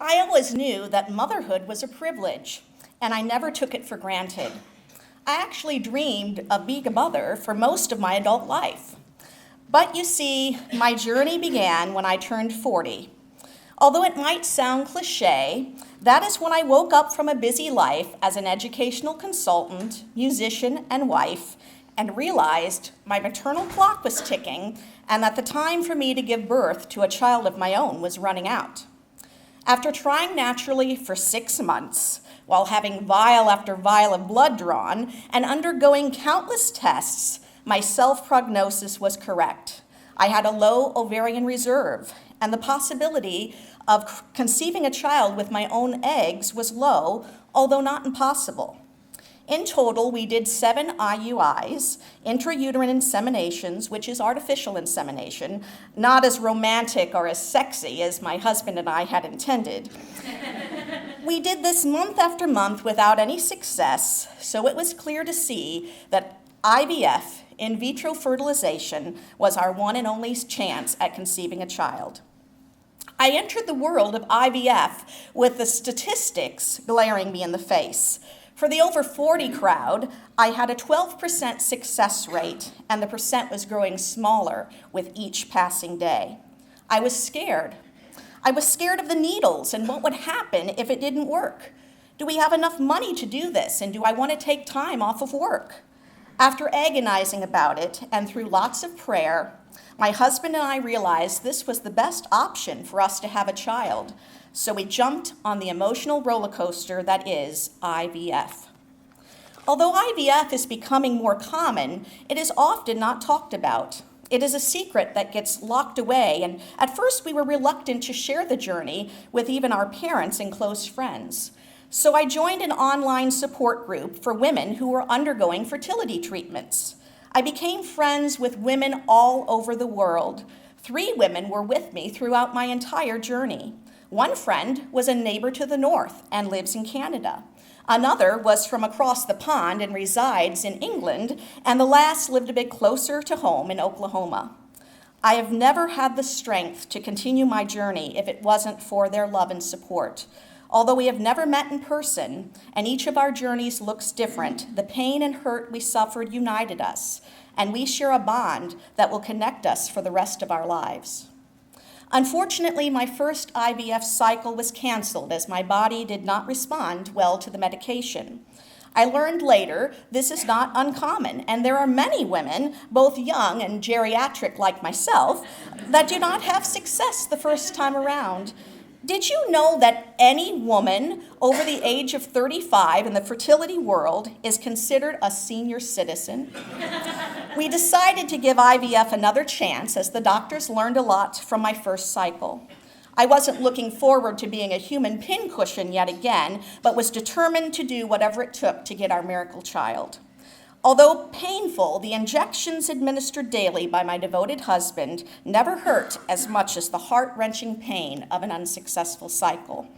I always knew that motherhood was a privilege, and I never took it for granted. I actually dreamed of being a mother for most of my adult life. But you see, my journey began when I turned 40. Although it might sound cliche, that is when I woke up from a busy life as an educational consultant, musician, and wife, and realized my maternal clock was ticking and that the time for me to give birth to a child of my own was running out. After trying naturally for 6 months, while having vial after vial of blood drawn and undergoing countless tests, my self-prognosis was correct. I had a low ovarian reserve, and the possibility of conceiving a child with my own eggs was low, although not impossible. In total, we did 7 IUIs, intrauterine inseminations, which is artificial insemination, not as romantic or as sexy as my husband and I had intended. We did this month after month without any success, so it was clear to see that IVF, in vitro fertilization, was our one and only chance at conceiving a child. I entered the world of IVF with the statistics glaring me in the face. For the over 40 crowd, I had a 12% success rate, and the percent was growing smaller with each passing day. I was scared. I was scared of the needles and what would happen if it didn't work. Do we have enough money to do this, and do I want to take time off of work? After agonizing about it, and through lots of prayer, my husband and I realized this was the best option for us to have a child. So we jumped on the emotional roller coaster that is IVF. Although IVF is becoming more common, it is often not talked about. It is a secret that gets locked away, and at first we were reluctant to share the journey with even our parents and close friends. So I joined an online support group for women who were undergoing fertility treatments. I became friends with women all over the world. 3 women were with me throughout my entire journey. One friend was a neighbor to the north and lives in Canada. Another was from across the pond and resides in England, and the last lived a bit closer to home in Oklahoma. I have never had the strength to continue my journey if it wasn't for their love and support. Although we have never met in person, and each of our journeys looks different, the pain and hurt we suffered united us, and we share a bond that will connect us for the rest of our lives. Unfortunately, my first IVF cycle was canceled as my body did not respond well to the medication. I learned later this is not uncommon, and there are many women, both young and geriatric like myself, that do not have success the first time around. Did you know that any woman over the age of 35 in the fertility world is considered a senior citizen? We decided to give IVF another chance as the doctors learned a lot from my first cycle. I wasn't looking forward to being a human pincushion yet again, but was determined to do whatever it took to get our miracle child. Although painful, the injections administered daily by my devoted husband never hurt as much as the heart-wrenching pain of an unsuccessful cycle.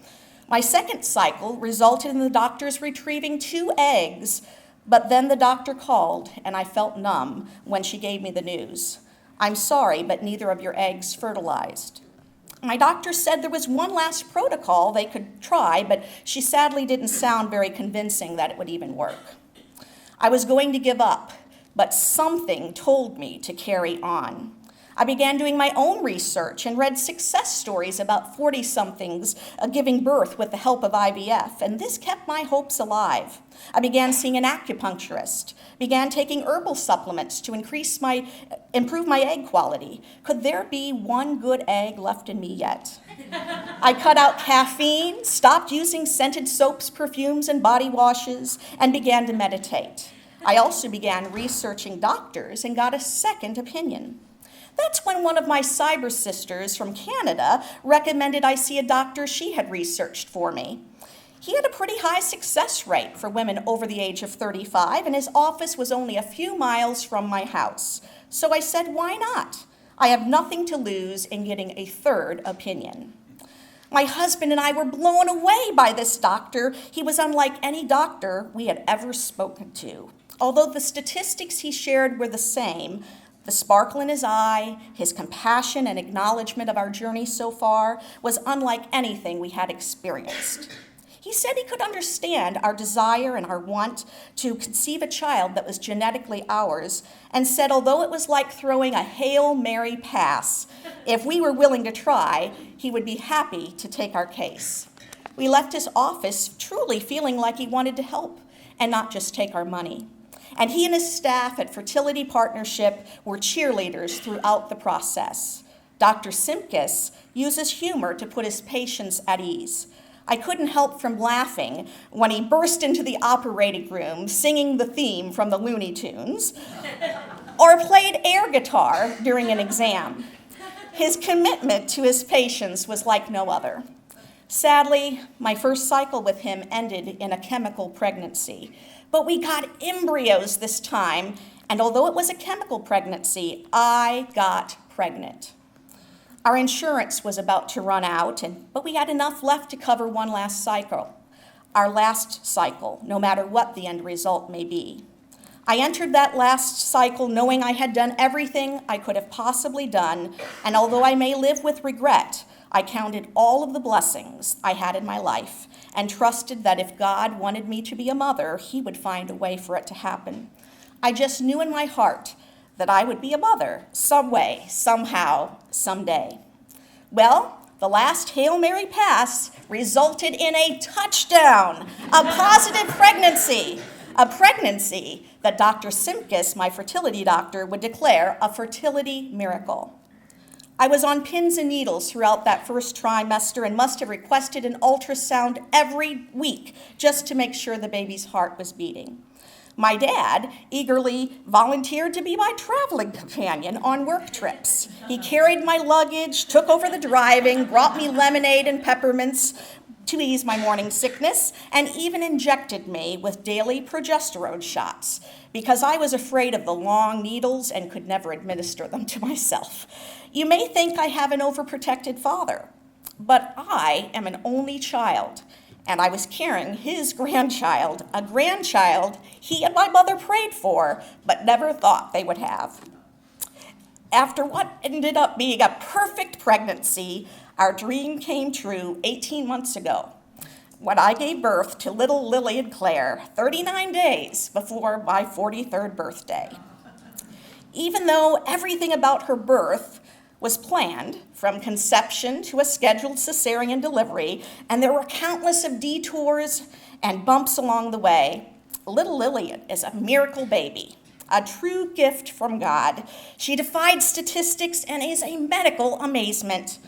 My second cycle resulted in the doctors retrieving 2 eggs, but then the doctor called and I felt numb when she gave me the news. I'm sorry, but neither of your eggs fertilized. My doctor said there was one last protocol they could try, but she sadly didn't sound very convincing that it would even work. I was going to give up, but something told me to carry on. I began doing my own research and read success stories about 40-somethings giving birth with the help of IVF, and this kept my hopes alive. I began seeing an acupuncturist, began taking herbal supplements to improve my egg quality. Could there be one good egg left in me yet? I cut out caffeine, stopped using scented soaps, perfumes, and body washes, and began to meditate. I also began researching doctors and got a second opinion. That's when one of my cyber sisters from Canada recommended I see a doctor she had researched for me. He had a pretty high success rate for women over the age of 35, and his office was only a few miles from my house. So I said, why not? I have nothing to lose in getting a third opinion. My husband and I were blown away by this doctor. He was unlike any doctor we had ever spoken to. Although the statistics he shared were the same, The sparkle in his eye, his compassion and acknowledgement of our journey so far was unlike anything we had experienced. He said he could understand our desire and our want to conceive a child that was genetically ours, and said although it was like throwing a Hail Mary pass, if we were willing to try, he would be happy to take our case. We left his office truly feeling like he wanted to help and not just take our money. And he and his staff at Fertility Partnership were cheerleaders throughout the process. Dr. Simkis uses humor to put his patients at ease. I couldn't help from laughing when he burst into the operating room singing the theme from the Looney Tunes, or played air guitar during an exam. His commitment to his patients was like no other. Sadly, my first cycle with him ended in a chemical pregnancy. But we got embryos this time, and although it was a chemical pregnancy, I got pregnant. Our insurance was about to run out, but we had enough left to cover one last cycle. Our last cycle, no matter what the end result may be. I entered that last cycle knowing I had done everything I could have possibly done, and although I may live with regret, I counted all of the blessings I had in my life and trusted that if God wanted me to be a mother, he would find a way for it to happen. I just knew in my heart that I would be a mother some way, somehow, someday. Well, the last Hail Mary pass resulted in a touchdown, a positive pregnancy, a pregnancy that Dr. Simkis, my fertility doctor, would declare a fertility miracle. I was on pins and needles throughout that first trimester and must have requested an ultrasound every week just to make sure the baby's heart was beating. My dad eagerly volunteered to be my traveling companion on work trips. He carried my luggage, took over the driving, brought me lemonade and peppermints to ease my morning sickness, and even injected me with daily progesterone shots because I was afraid of the long needles and could never administer them to myself. You may think I have an overprotected father, but I am an only child, and I was carrying his grandchild, a grandchild he and my mother prayed for, but never thought they would have. After what ended up being a perfect pregnancy, our dream came true 18 months ago when I gave birth to little Lily and Claire 39 days before my 43rd birthday. Even though everything about her birth was planned, from conception to a scheduled cesarean delivery, and there were countless of detours and bumps along the way, little Lillian is a miracle baby, a true gift from God. She defied statistics and is a medical amazement.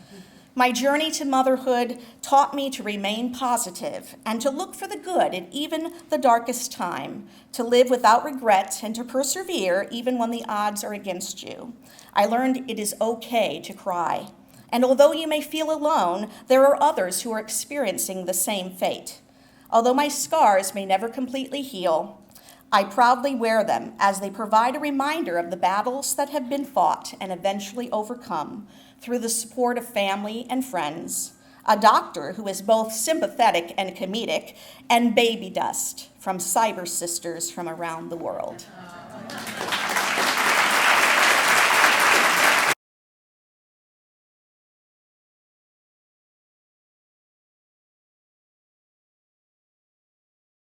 My journey to motherhood taught me to remain positive and to look for the good in even the darkest time, to live without regret and to persevere even when the odds are against you. I learned it is okay to cry. And although you may feel alone, there are others who are experiencing the same fate. Although my scars may never completely heal, I proudly wear them as they provide a reminder of the battles that have been fought and eventually overcome through the support of family and friends, a doctor who is both sympathetic and comedic, and baby dust from cyber sisters from around the world.